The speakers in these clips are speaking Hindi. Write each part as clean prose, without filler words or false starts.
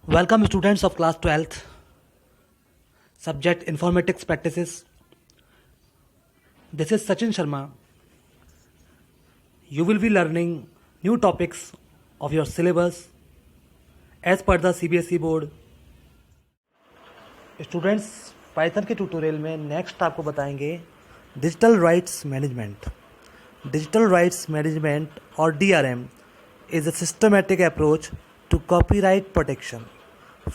Welcome students of class 12th, subject informatics practices. This is Sachin Sharma. You will be learning new topics of your syllabus as per the CBSE board. Students Python के ट्यूटोरियल में नेक्स्ट आपको बताएंगे digital rights management. Digital rights management और DRM is a systematic approach to copyright protection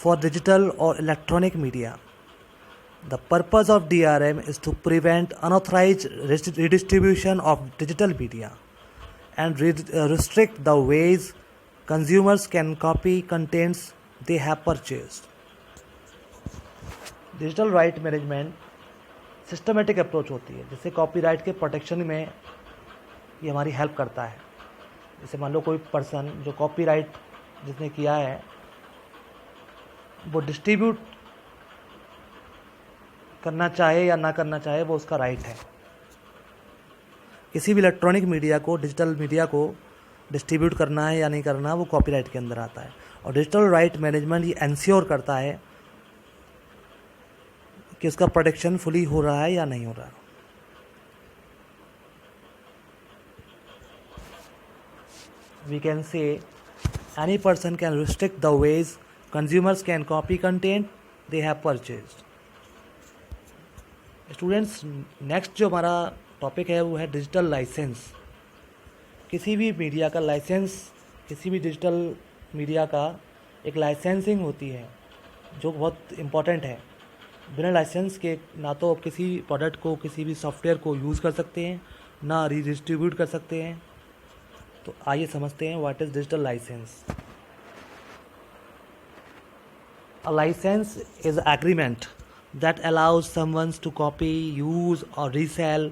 for digital or electronic media. The purpose of DRM is to prevent unauthorized redistribution of digital media and restrict the ways consumers can copy contents they have purchased. Digital right management systematic approach होती है जिससे कॉपीराइट के प्रोटेक्शन में ये हमारी हेल्प करता है. जैसे मान लो कोई पर्सन जो कॉपीराइट जिसने किया है वो डिस्ट्रीब्यूट करना चाहे या ना करना चाहे वो उसका राइट है. किसी भी इलेक्ट्रॉनिक मीडिया को, डिजिटल मीडिया को डिस्ट्रीब्यूट करना है या नहीं करना वो कॉपीराइट के अंदर आता है. और डिजिटल राइट मैनेजमेंट ये एंश्योर करता है कि उसका प्रोटेक्शन फुली हो रहा है या नहीं हो रहा. We can say any person can restrict the ways consumers can copy content they have purchased. Students next जो हमारा टॉपिक है वो है डिजिटल लाइसेंस. किसी भी मीडिया का लाइसेंस, किसी भी डिजिटल मीडिया का एक लाइसेंसिंग होती है जो बहुत इम्पॉर्टेंट है. बिना लाइसेंस के ना तो आप किसी प्रोडक्ट को, किसी भी सॉफ्टवेयर को यूज़ कर सकते हैं, ना रीडिस्ट्रीब्यूट कर सकते हैं. तो आइए समझते हैं what is digital licence. A licence is agreement that allows someone to copy, use or resell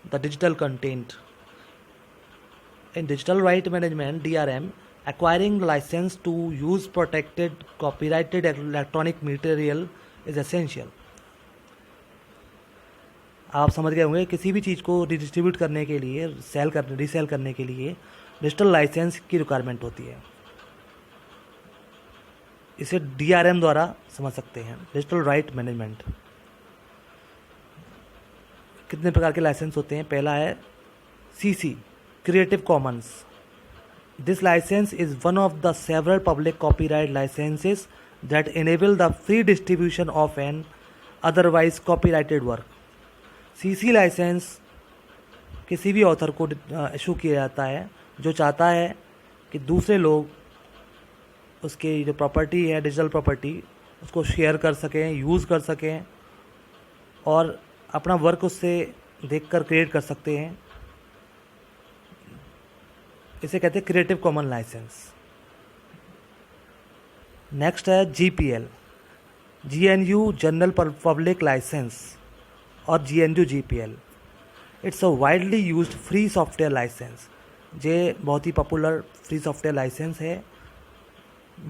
the digital content. In digital right management DRM, acquiring license to use protected copyrighted electronic material is essential. आप समझ गए होंगे किसी भी चीज़ को डिस्ट्रीब्यूट करने के लिए, रीसेल करने के लिए डिजिटल लाइसेंस की रिक्वायरमेंट होती है. इसे DRM द्वारा समझ सकते हैं. Digital right management. कितने प्रकार के लाइसेंस होते हैं? पहला है CC, creative commons. This licence is one of the several public copyright licences that enable the free distribution of an otherwise copyrighted work. CC licence किसी भी ऑथर को इशू किया जाता है जो चाहता है कि दूसरे लोग उसकी जो प्रॉपर्टी है, डिजिटल प्रॉपर्टी, उसको शेयर कर सकें, यूज़ कर सकें और अपना वर्क उससे देखकर क्रिएट कर सकते हैं. इसे कहते हैं क्रिएटिव कॉमन लाइसेंस. नेक्स्ट है GPL, GNU general public licence और GNU GPL. It's a widely used free software licence. ये बहुत ही पॉपुलर फ्री सॉफ्टवेयर लाइसेंस है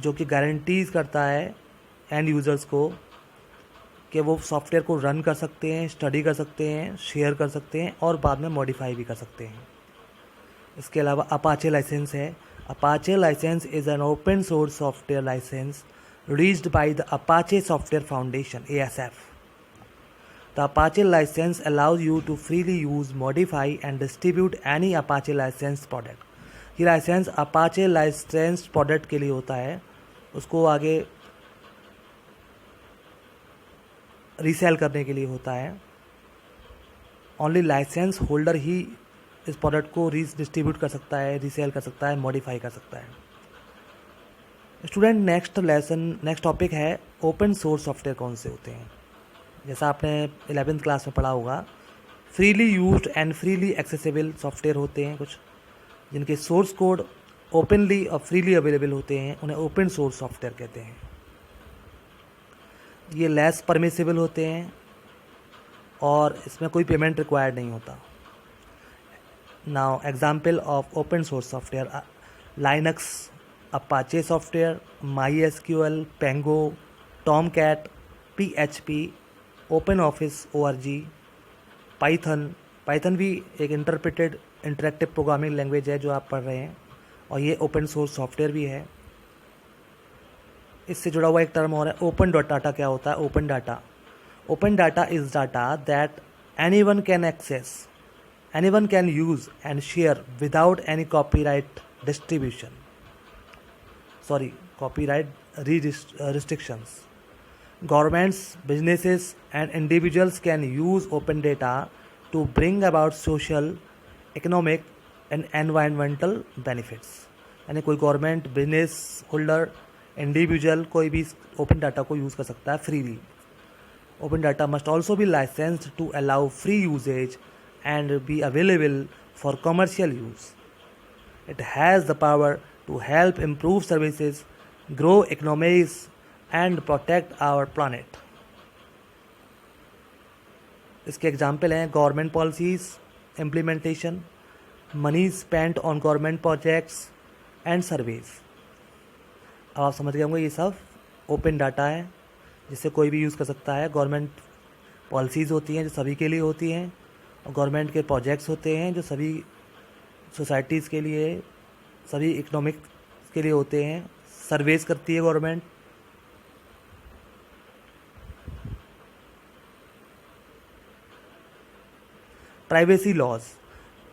जो कि गारंटीज़ करता है एंड यूज़र्स को कि वो सॉफ्टवेयर को रन कर सकते हैं, स्टडी कर सकते हैं, शेयर कर सकते हैं और बाद में मॉडिफाई भी कर सकते हैं. इसके अलावा अपाचे लाइसेंस है. Apache licence is an open source software licence released by the Apache Software Foundation ASF. The Apache license allows you to freely use, modify and distribute any Apache licensed product. ये लाइसेंस अपाचे लाइसेंस्ड प्रोडक्ट के लिए होता है. उसको आगे रीसेल करने के लिए होता है. ओनली लाइसेंस होल्डर ही इस प्रोडक्ट को डिस्ट्रीब्यूट कर सकता है, रीसेल कर सकता है, मॉडिफाई कर सकता है. स्टूडेंट नेक्स्ट टॉपिक है ओपन सोर्स सॉफ्टवेयर कौन से होते हैं. जैसा आपने 11th क्लास में पढ़ा होगा, freely used and freely accessible software होते हैं कुछ जिनके सोर्स कोड ओपनली और फ्रीली अवेलेबल होते हैं, उन्हें ओपन सोर्स सॉफ्टवेयर कहते हैं. ये लेस परमिसिबल होते हैं और इसमें कोई पेमेंट रिक्वायर्ड नहीं होता. Now example of open source software: Linux, Apache software, MySQL, Pango, Tomcat, PHP, open office ORG, Python भी एक इंटरेक्टिव प्रोग्रामिंग लैंग्वेज है जो आप पढ़ रहे हैं और ये ओपन सोर्स सॉफ्टवेयर भी है. इससे जुड़ा हुआ एक टर्म और है ओपन डाटा। क्या होता है open data? Open data is data that anyone can access, anyone can use and share without any copyright distribution, sorry copyright restrictions. Governments, businesses, and individuals can use open data to bring about social, economic, and environmental benefits. यानी कोई गवर्नमेंट, बिजनेस होल्डर, इंडिविजुअल कोई भी ओपन डाटा को यूज़ कर सकता है freely. Open data must also be licensed to allow free usages and be available for commercial use. It has the power to help improve services, grow economies, and protect our planet. इसके एग्जाम्पल हैं government policies implementation, money spent on government projects and surveys. अब आप समझ गए होंगे ये सब ओपन डाटा है जिसे कोई भी यूज़ कर सकता है. गवर्नमेंट पॉलिसीज़ होती हैं जो सभी के लिए होती हैं, और गवर्नमेंट के प्रोजेक्ट्स होते हैं जो सभी सोसाइटीज़ के लिए, सभी इकोनॉमिक के लिए होते हैं. सर्वेस करती है government. Privacy laws.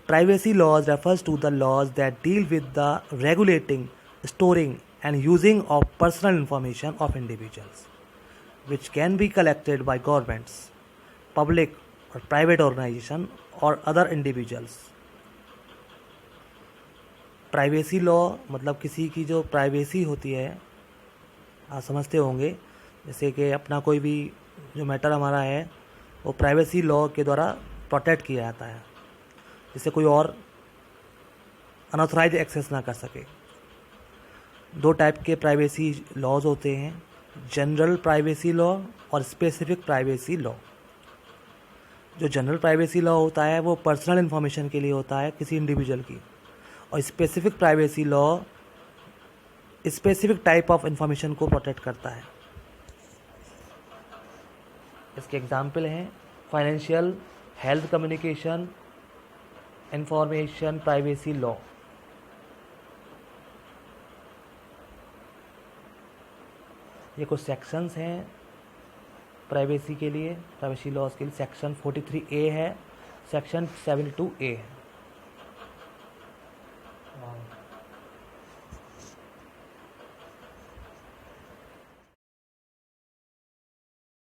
Privacy laws refers to the laws that deal with the regulating, storing and using of personal information of individuals, which can be collected by governments, public or private organization or other individuals. Privacy law मतलब किसी की जो प्राइवेसी होती है, आप समझते होंगे, जैसे कि अपना कोई भी जो मैटर हमारा है वो प्राइवेसी लॉ के द्वारा प्रोटेक्ट किया जाता है, जिससे कोई और अनऑथराइज एक्सेस ना कर सके. दो टाइप के प्राइवेसी लॉज होते हैं, जनरल प्राइवेसी लॉ और स्पेसिफिक प्राइवेसी लॉ. जो जनरल प्राइवेसी लॉ होता है वो पर्सनल इन्फॉर्मेशन के लिए होता है किसी इंडिविजुअल की, और specific privacy law specific type of information को प्रोटेक्ट करता है. इसके एग्जाम्पल हैं financial, health, communication, information privacy law. ये कुछ सेक्शंस हैं प्राइवेसी के लिए, प्राइवेसी लॉज के लिए. सेक्शन 43A है, सेक्शन 72A है.